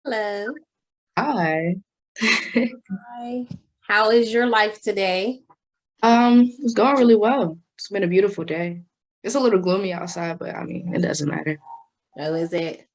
Hello. Hi. Hi. How is your life today? It's going really well. It's been a beautiful day. It's a little gloomy outside, but I mean, it doesn't matter. Oh, is it?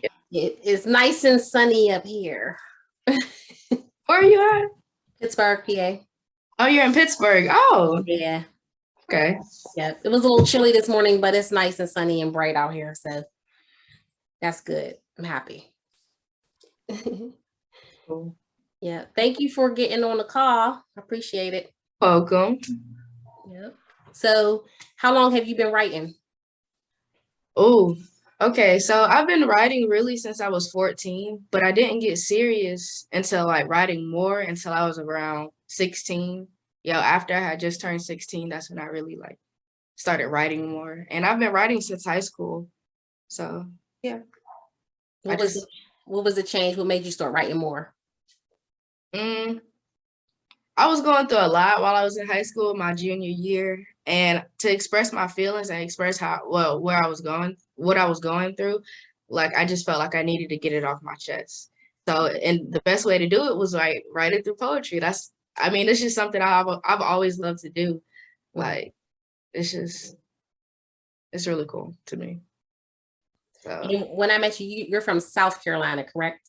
Yeah. It's nice and sunny up here. Where are you at? Pittsburgh, PA. Oh, you're in Pittsburgh. Oh, Yeah. okay. Yeah. It was a little chilly this morning, but it's nice and sunny and bright out here. So that's good. I'm happy. Cool. Yeah. Thank you for getting on the call. I appreciate it. Welcome. Yep. So, how long have you been writing? Oh, okay. So I've been writing really since I was 14, but I didn't get serious until like writing more until I was around 16. After I had just turned 16, that's when I really like started writing more. And I've been writing since high school. So yeah, I What was the just what was the change? What made you start writing more? mm, I was going through a lot while I was in high school, my junior year, and to express my feelings and express where I was going, what I was going through, like I just felt like I needed to get it off my chest. So, and the best way to do it was write it through poetry. I mean, it's just something I've always loved to do. Like, it's just, it's really cool to me. So, And when I met you, you're from South Carolina, correct?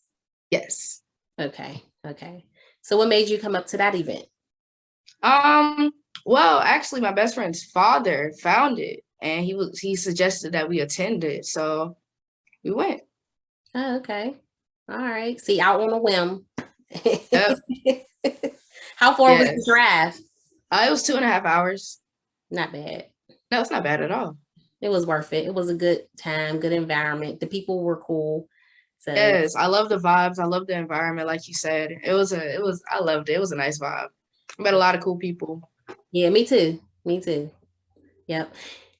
yes. Okay. Okay. So what made you come up to that event? Um, well, actually, my best friend's father found it, and he suggested that we attend it. So we went. Oh, okay. All right. See, out on a whim. Yep. How far was the Yes. drive? It was 2.5 hours. Not bad. No, it's not bad at all. It was worth it. It was a good time, good environment. The people were cool. So Yes, I love the vibes. I love the environment, like you said. I loved it. It was a nice vibe. Met a lot of cool people. yeah, me too. Me too. Yep.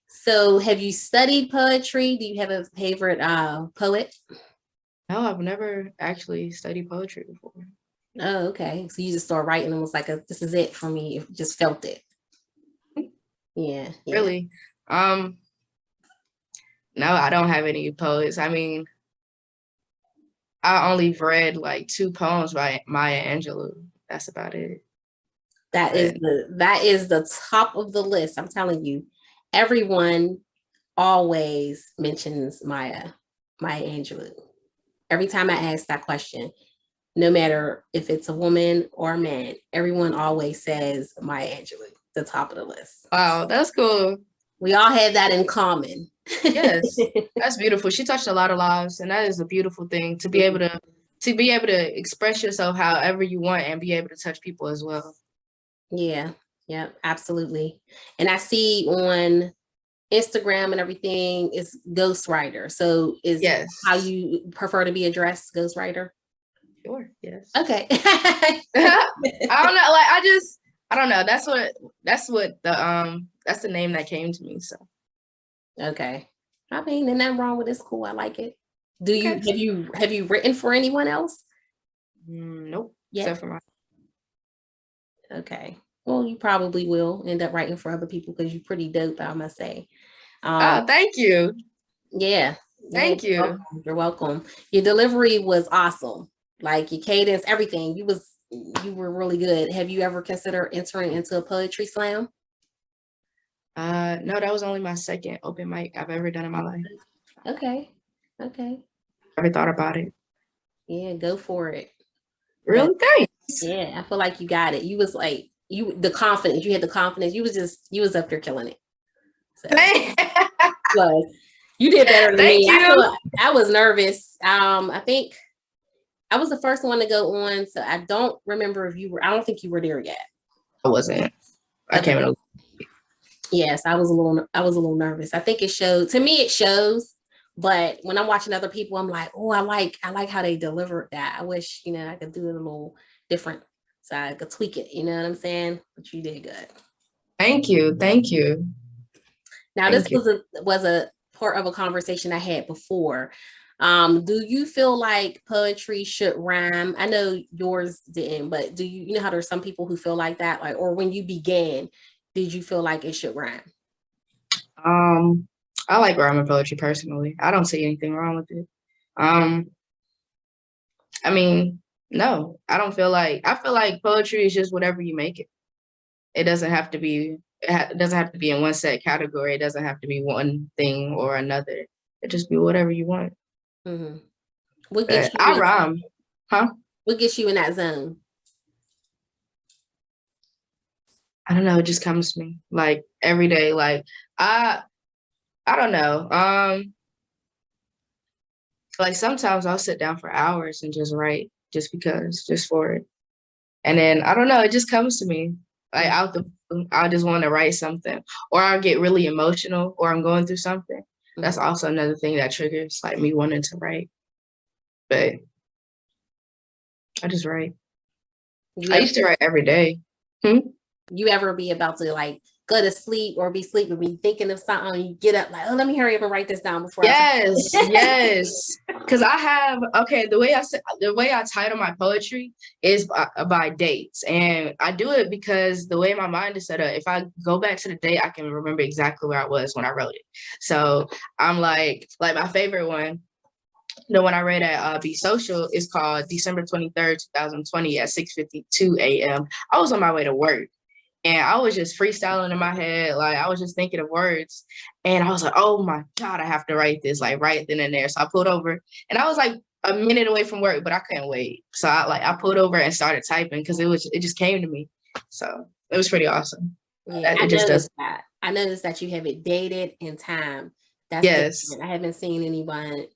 So have you studied poetry? Do you have a favorite poet? No, I've never actually studied poetry before. Oh, okay. So you just started writing and was like, this is it for me. You just felt it. Yeah, yeah. Really. Um, no, I don't have any poets. I mean, I only read like two poems by Maya Angelou. That's about it. But That is the top of the list. I'm telling you, everyone always mentions Maya Angelou. Every time I ask that question, no matter if it's a woman or a man, everyone always says Maya Angelou, the top of the list. wow, that's cool. We all have that in common. Yes, that's beautiful. She touched a lot of lives, and that is a beautiful thing to be able to express yourself however you want and be able to touch people as well. Yeah, yeah, absolutely. And I see on Instagram and everything is ghostwriter. So is how Yes, you prefer to be addressed, ghostwriter? sure, yes. Okay. I don't know, like I don't know. That's the name that came to me. So Okay. I mean, and nothing wrong with it. It's cool. I like it. Do you okay. have you written for anyone else Nope, except yet? for my. Okay. Well, you probably will end up writing for other people because you're pretty dope, I must say. Um, Oh, thank you, yeah, yeah, thank you. you're welcome. Your delivery was awesome. Like your cadence, everything. You were really good. Have you ever considered entering into a poetry slam? No, that was only my second open mic I've ever done in my life. Okay. Okay. Never thought about it. Yeah, go for it. But Really? Thanks. yeah, I feel like you got it. You was like the confidence. You had the confidence. You was up there killing it. So was you did better than Thank me. you. I was nervous. I think I was the first one to go on, so I don't remember if you were. I don't think you were there yet. I wasn't. I came in Okay. a Yes, I was a little. I was a little nervous. I think it showed. To me, it shows. But when I'm watching other people, I'm like, oh, I like how they delivered that. I wish I could do it a little different, so I could tweak it. You know what I'm saying? But you did good. Thank you. Thank you. Now, this Thank you. was a part of a conversation I had before. Do you feel like poetry should rhyme? I know yours didn't, but do you know how there's some people who feel like that? Like, or when you began, did you feel like it should rhyme? Um, I like rhyming poetry personally. I don't see anything wrong with it. Um, I mean, no, I feel like poetry is just whatever you make it. It doesn't have to be, it doesn't have to be in one set category. It doesn't have to be one thing or another. It just be whatever you want. Mm-hmm. What gets But you I in? rhyme, huh? What gets you in that zone? I don't know. It just comes to me like every day. Like I, I don't know. Like sometimes I'll sit down for hours and just write, just because, just for it. And then I don't know. It just comes to me like Mm-hmm. out the blue. I just want to write something, or I'll get really emotional, or I'm going through something. That's also another thing that triggers like me wanting to write. But I just write. You I ever used to write every day. Hmm? you ever be about to like go to sleep or be sleeping, be thinking of something, and you get up like, oh, let me hurry up and write this down before Yes, I. yes. Because I have okay. The way I title my poetry is by dates, and I do it because the way my mind is set up. If I go back to the date, I can remember exactly where I was when I wrote it. So I'm like my favorite one. The one I read at Be Social is called December 23rd, 2020 at 6:52 a.m. I was on my way to work. And I was just freestyling in my head. Like I was just thinking of words. And I was like, oh my God, I have to write this like right then and there. So I pulled over and I was like a minute away from work, but I couldn't wait. So I pulled over and started typing because it just came to me. So it was pretty awesome. Yeah, I It just does. noticed that. I noticed that you have it dated in time. That's Yes. different. I haven't seen anyone,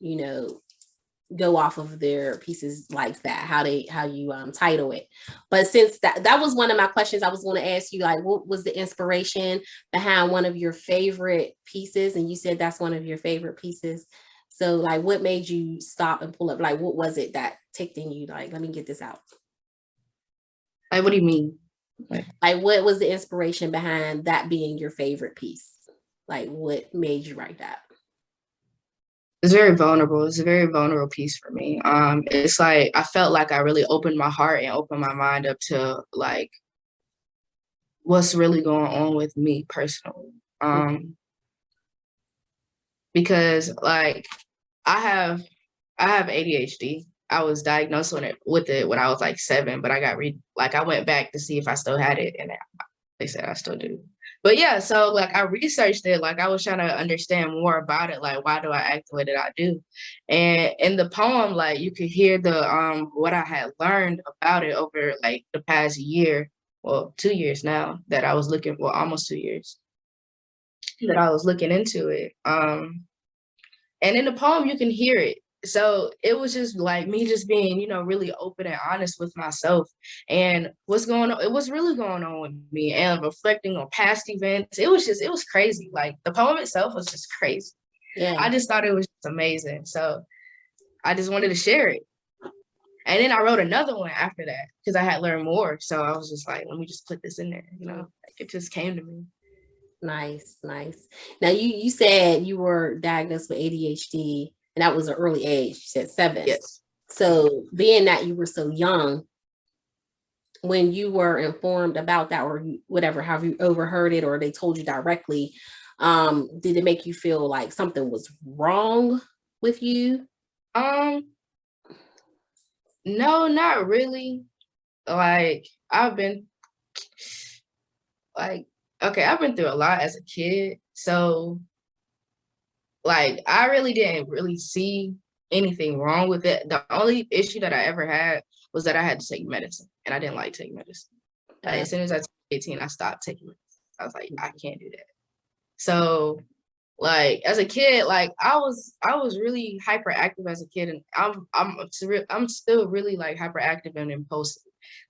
go off of their pieces like that, how you title it. But since that was one of my questions, I was going to ask you, like, what was the inspiration behind one of your favorite pieces? And you said that's one of your favorite pieces. So like, what made you stop and pull up? Like, what was it that ticked in you? Like, let me get this out. Like, what do you mean? Like, what was the inspiration behind that being your favorite piece? Like, what made you write that? It's very vulnerable. It's a very vulnerable piece for me. It's like I felt like I really opened my heart and opened my mind up to like what's really going on with me personally. Because like I have I have ADHD. I was diagnosed with it when I was like 7, but I went back to see if I still had it, and they said I still do. But yeah, so like I researched it, like I was trying to understand more about it, like why do I act the way that I do? And in the poem, like you could hear the what I had learned about it over like the past year, well, 2 years now that I was looking, well, almost 2 years that I was looking into it. And in the poem, you can hear it. So it was just like me just being, really open and honest with myself and what's going on. It was really going on with me and reflecting on past events. It was crazy. Like the poem itself was just crazy. Yeah. I just thought it was just amazing. So I just wanted to share it. And then I wrote another one after that because I had learned more. So I was just like, let me just put this in there. Like it just came to me. Nice, nice. Now you said you were diagnosed with ADHD, and that was an early age. You said 7. Yes. So being that you were so young, when you were informed about that, or whatever, have you overheard it, or they told you directly, did it make you feel like something was wrong with you? Um, no, not really. Like I've been like okay, I've been through a lot as a kid. So like I really didn't really see anything wrong with it. The only issue that I ever had was that I had to take medicine and I didn't like taking medicine. Like, Uh, as soon as I turned 18, I stopped taking medicine. I was like, I can't do that. So like as a kid, like I was really hyperactive as a kid, and I'm still really like hyperactive and impulsive.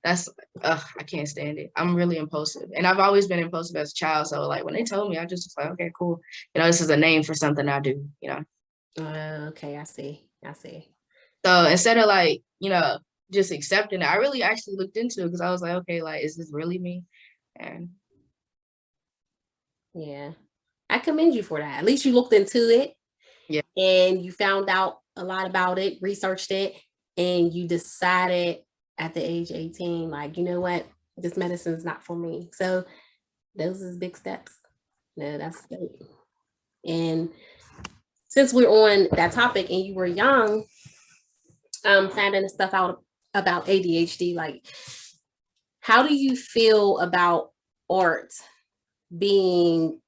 That's I can't stand it. I'm really impulsive, and I've always been impulsive as a child. So like when they told me, I just was like, okay, cool. This is a name for something I do. okay, I see. I see. So instead of like just accepting it, I really actually looked into it because I was like, okay, like is this really me? And Yeah. I commend you for that. At least you looked into it. yeah, And you found out a lot about it, researched it, and you decided at the age 18, like, you know what, this medicine is not for me. So those is big steps. No, that's great. And since we're on that topic and you were young, finding stuff out about ADHD. Like, how do you feel about art being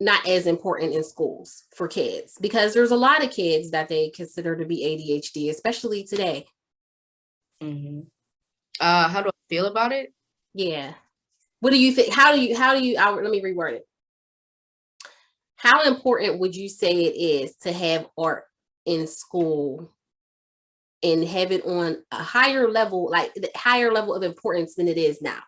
not as important in schools for kids? Because there's a lot of kids that they consider to be ADHD, especially today. Mm-hmm. How do I feel about it? Yeah. What do you think? How do you, let me reword it. How important would you say it is to have art in school and have it on a higher level, like the higher level of importance than it is now?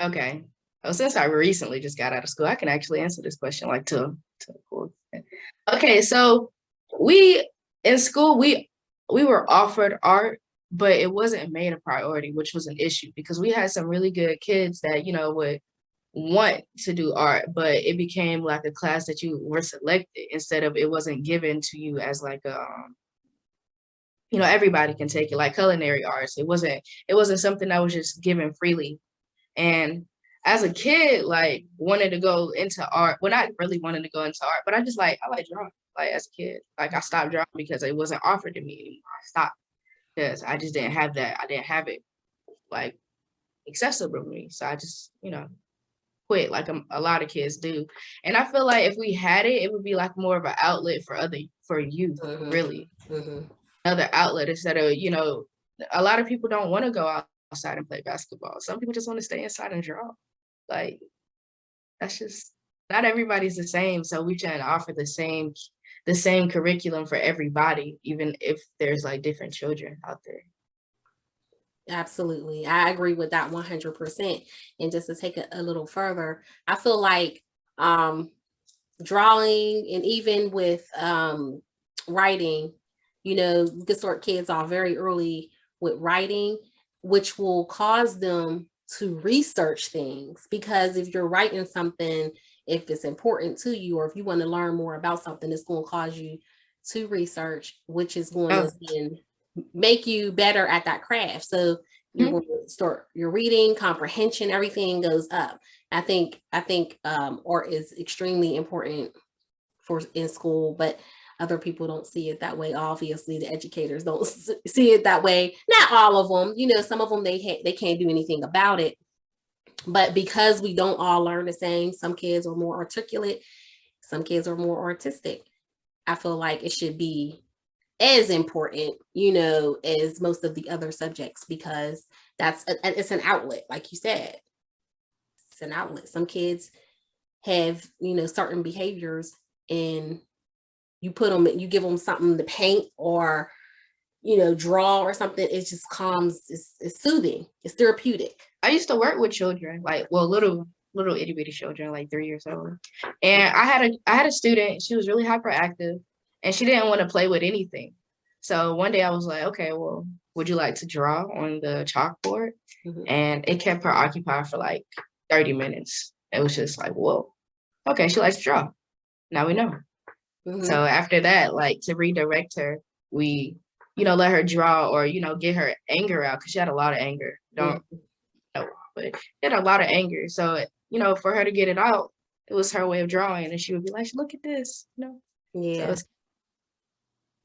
Okay. Well, since I recently just got out of school, I can actually answer this question like to okay, so we in school we were offered art, but it wasn't made a priority, which was an issue because we had some really good kids that, would want to do art, but it became like a class that you were selected instead of it wasn't given to you as like a everybody can take it, like culinary arts. It wasn't something that was just given freely. And as a kid, like wanted to go into art. Well, not really wanting to go into art, but I like drawing. Like as a kid, like I stopped drawing because it wasn't offered to me anymore. I stopped because I just didn't have that. I didn't have it like accessible to me. So I just, quit like a lot of kids do. And I feel like if we had it, it would be like more of an outlet for youth, really. Another outlet instead of, a lot of people don't want to go outside and play basketball. Some people just want to stay inside and draw. Like that's just not everybody's the same. So we try to offer the same curriculum for everybody, even if there's like different children out there. Absolutely. I agree with that 100%. And just to take it a little further, I feel like drawing and even with writing, you can start kids off very early with writing, which will cause them to research things. Because if you're writing something, if it's important to you, or if you want to learn more about something, it's going to cause you to research, which is going to then make you better at that craft. So you're going to start your reading comprehension, everything goes up. I think art is extremely important for in school, but other people don't see it that way. Obviously, the educators don't see it that way. Not all of them, some of them they can't do anything about it. But because we don't all learn the same, some kids are more articulate, some kids are more artistic. I feel like it should be as important, as most of the other subjects, because it's an outlet, like you said. It's an outlet. Some kids have, certain behaviors, and you give them something to paint or, draw or something. It just calms. It's soothing. It's therapeutic. I used to work with children, like little itty bitty children, like 3 years old. And I had a student. She was really hyperactive, and she didn't want to play with anything. So one day I was like, okay, well, would you like to draw on the chalkboard? And it kept her occupied for like 30 minutes. It was just like, whoa, okay, she likes to draw. Now we know. So after that, like to redirect her, we, let her draw or, get her anger out because she had a lot of anger. Don't know, but she had a lot of anger. So, for her to get it out, it was her way of drawing. And she would be like, look at this, Yeah. So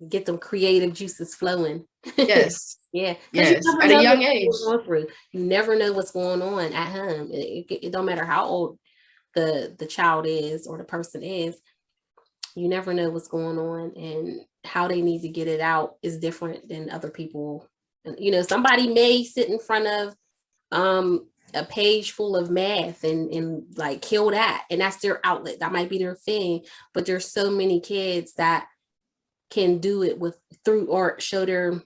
get them creative juices flowing. Yes. Yeah. Yes. At a young age. You never know what's going on at home. It don't matter how old the child is or the person is. You never know what's going on, and how they need to get it out is different than other people. And, somebody may sit in front of a page full of math and like kill that, and that's their outlet. That might be their thing. But there's so many kids that can do it through art, show their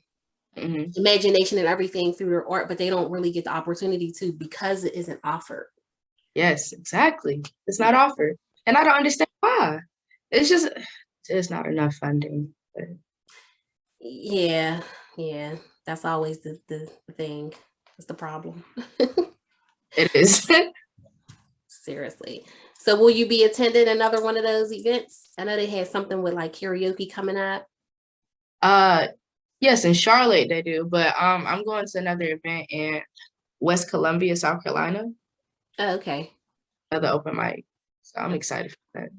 imagination and everything through their art, but they don't really get the opportunity to because it isn't offered. Yes, exactly. It's not offered. And I don't understand why. It's not enough funding. But... Yeah. That's always the thing. That's the problem. It is. Seriously. So will you be attending another one of those events? I know they had something with like karaoke coming up. Yes, in Charlotte they do, but I'm going to another event in West Columbia, South Carolina. Oh, okay. Another open mic. So I'm excited for that.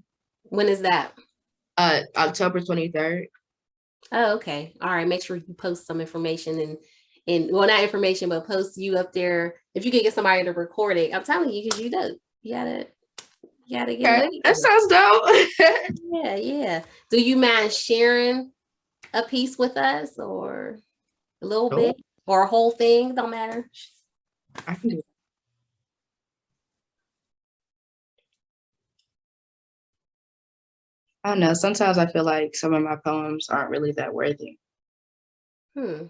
When is that? October 23rd. Oh, okay. All right. Make sure you post some information and well, not information, but post you up there. If you could get somebody to record it, I'm telling you, because you know, you gotta get Okay, ready. that sounds dope. Yeah, yeah. Do you mind sharing a piece with us or a little Sure. bit or a whole thing? Don't matter. I can do it. I don't know. Sometimes I feel like some of my poems aren't really that worthy. Hmm.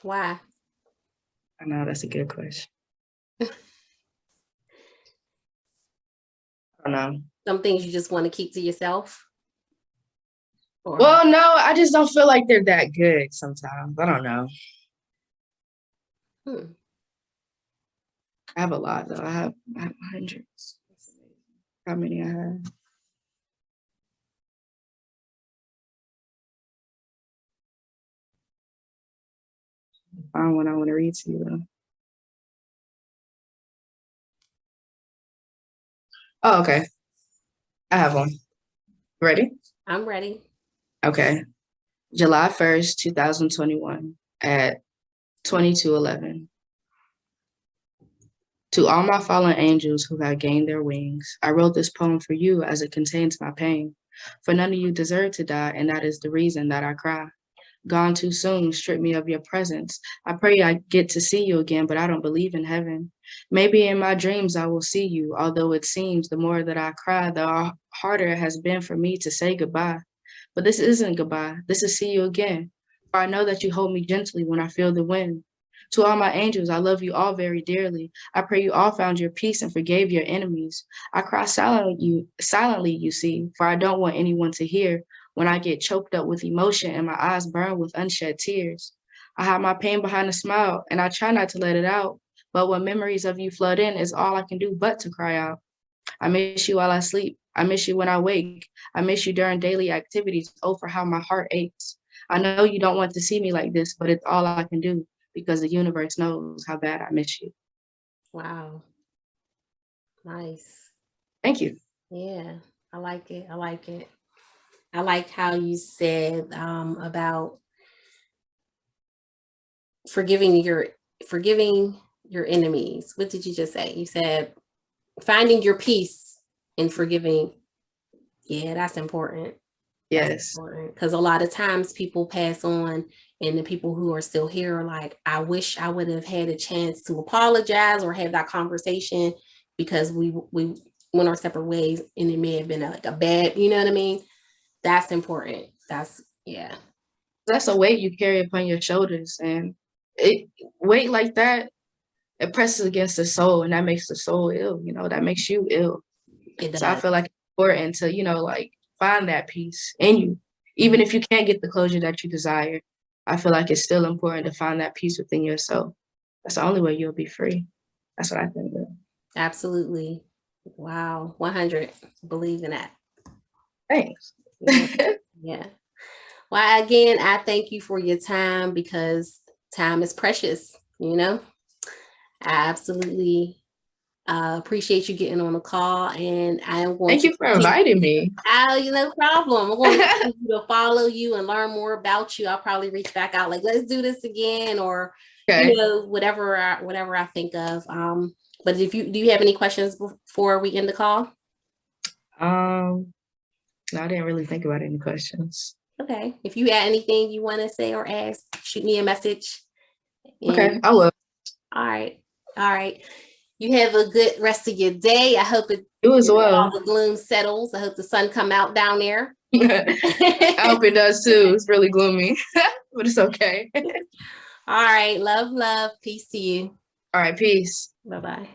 Why? I know that's a good question. I don't know. Some things you just want to keep to yourself? Or Well, no, I just don't feel like they're that good sometimes. I don't know. hmm. I have a lot though. I have hundreds. How many I have? Find one I want to read to you though. Oh, okay. I have one. Ready? I'm ready. Okay. July 1st, 2021 at 22:11. To all my fallen angels who have gained their wings, I wrote this poem for you as it contains my pain. For none of you deserve to die, and that is the reason that I cry. Gone too soon, strip me of your presence. I pray I get to see you again, but I don't believe in heaven. Maybe in my dreams I will see you, although it seems the more that I cry, the harder it has been for me to say goodbye. But this isn't goodbye, this is see you again. For I know that you hold me gently when I feel the wind. To all my angels, I love you all very dearly. I pray you all found your peace and forgave your enemies. I cry silently, you see, for I don't want anyone to hear when I get choked up with emotion and my eyes burn with unshed tears. I hide my pain behind a smile and I try not to let it out. But when memories of you flood in, it's all I can do but to cry out. I miss you while I sleep. I miss you when I wake. I miss you during daily activities. Oh, for how my heart aches. I know you don't want to see me like this, but it's all I can do because the universe knows how bad I miss you. Wow. Nice. Thank you. Yeah. I like it. I like it. I like how you said about forgiving your enemies. What did you just say? You said finding your peace and forgiving. Yeah, that's important. Yes. Because a lot of times people pass on and the people who are still here are like, I wish I would have had a chance to apologize or have that conversation because we went our separate ways and it may have been like a bad, you know what I mean? That's important. Yeah. That's a weight you carry upon your shoulders. And weight like that, it presses against the soul and that makes the soul ill, that makes you ill. It So I does. feel like it's important to, like find that peace in you. Even if you can't get the closure that you desire, I feel like it's still important to find that peace within yourself. That's the only way you'll be free. That's what I think of. Absolutely. Wow. 100. Believe in that. Thanks. Yeah. Yeah. Well, again, I thank you for your time because time is precious, I absolutely appreciate you getting on the call, and I am going Thank you for inviting me. No problem. I'm going to continue to follow you and learn more about you. I'll probably reach back out like, let's do this again, or Okay. whatever I think of. But do you have any questions before we end the call? No, I didn't really think about any questions. Okay. If you had anything you want to say or ask, shoot me a message. Okay, I will. All right. All right. You have a good rest of your day. I hope you as well. All the gloom settles. I hope the sun come out down there. I hope it does too. It's really gloomy, but it's okay. All right. Love. Peace to you. All right. Peace. Bye-bye.